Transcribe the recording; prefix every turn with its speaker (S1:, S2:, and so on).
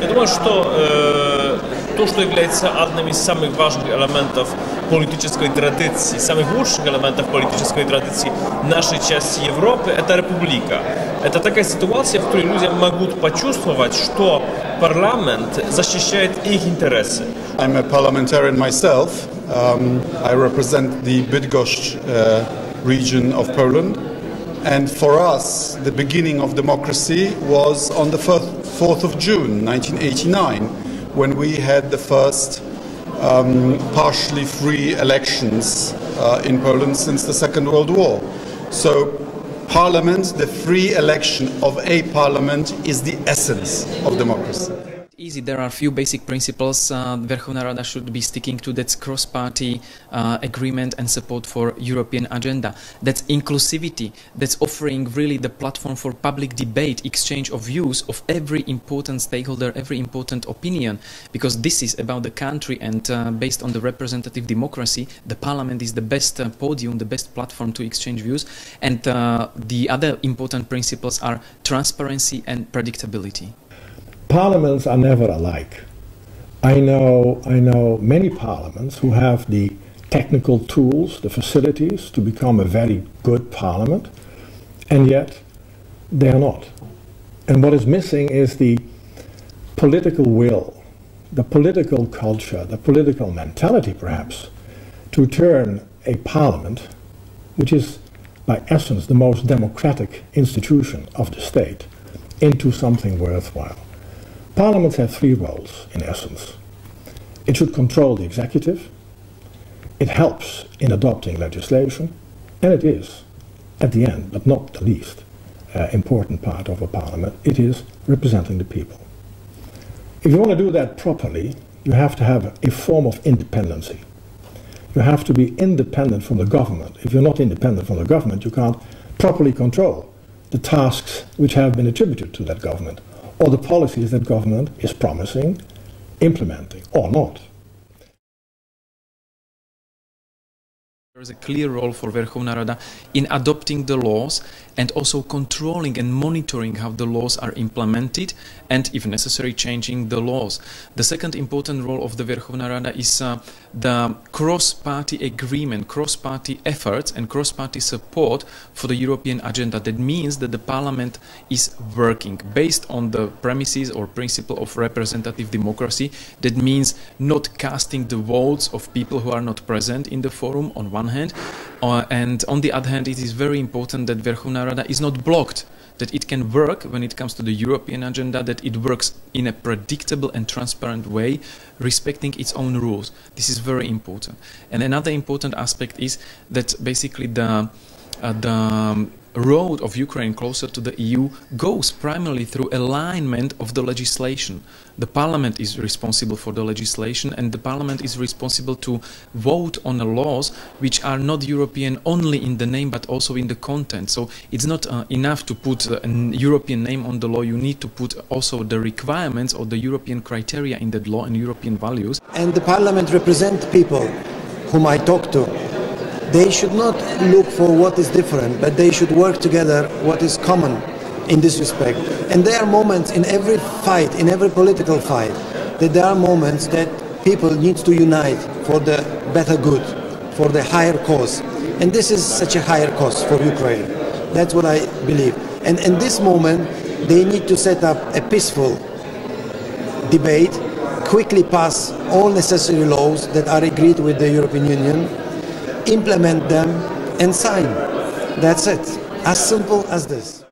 S1: Я думаю, что то, что является одним из самых важных элементов политической традиции, самых лучших элементов политической традиции нашей части Европы, это республика. Это такая ситуация, в которой люди могут почувствовать, что парламент защищает их интересы.
S2: I'm a parliamentarian myself. I represent the Bydgoszcz region of Poland. And for us, the beginning of democracy was on the 4th of June, 1989, when we had the first partially free elections in Poland since the Second World War. So parliament, the free election of a parliament, is the essence of democracy.
S3: Easy. There are a few basic principles Verkhovna Rada should be sticking to. That's cross-party agreement and support for European agenda. That's inclusivity. That's offering really the platform for public debate, exchange of views of every important stakeholder, every important opinion, because this is about the country, and based on the representative democracy, the parliament is the best podium, the best platform to exchange views. And the other important principles are transparency and predictability.
S4: Parliaments are never alike. I know many parliaments who have the technical tools, the facilities to become a very good parliament, and yet they are not. And what is missing is the political will, the political culture, the political mentality perhaps, to turn a parliament, which is by essence the most democratic institution of the state, into something worthwhile. Parliaments have three roles, in essence. It should control the executive, it helps in adopting legislation, and it is, at the end, but not the least, important part of a parliament, it is representing the people. If you want to do that properly, you have to have a form of independency. You have to be independent from the government. If you're not independent from the government, you can't properly control the tasks which have been attributed to that government, or the policies that government is promising, implementing, or not.
S3: There is a clear role for Verkhovna Rada in adopting the laws and also controlling and monitoring how the laws are implemented and, if necessary, changing the laws. The second important role of the Verkhovna Rada is the cross-party agreement, cross-party efforts and cross-party support for the European agenda. That means that the Parliament is working based on the premises or principle of representative democracy. That means not casting the votes of people who are not present in the forum on one hand, and on the other hand, it is very important that Verkhovna Rada is not blocked, that it can work when it comes to the European agenda, that it works in a predictable and transparent way, respecting its own rules. This is very important. And another important aspect is that basically the road of Ukraine closer to the EU goes primarily through alignment of the legislation. The Parliament is responsible for the legislation, and the Parliament is responsible to vote on the laws which are not European only in the name but also in the content. So it's not enough to put a European name on the law, you need to put also the requirements or the European criteria in that law and European values.
S5: And the Parliament represents people whom I talk to. They should not look for what is different, but they should work together what is common in this respect. And there are moments in every fight, in every political fight, that there are moments that people need to unite for the better good, for the higher cause. And this is such a higher cause for Ukraine. That's what I believe. And in this moment, they need to set up a peaceful debate, quickly pass all necessary laws that are agreed with the European Union, implement them and sign. That's it. As simple as this.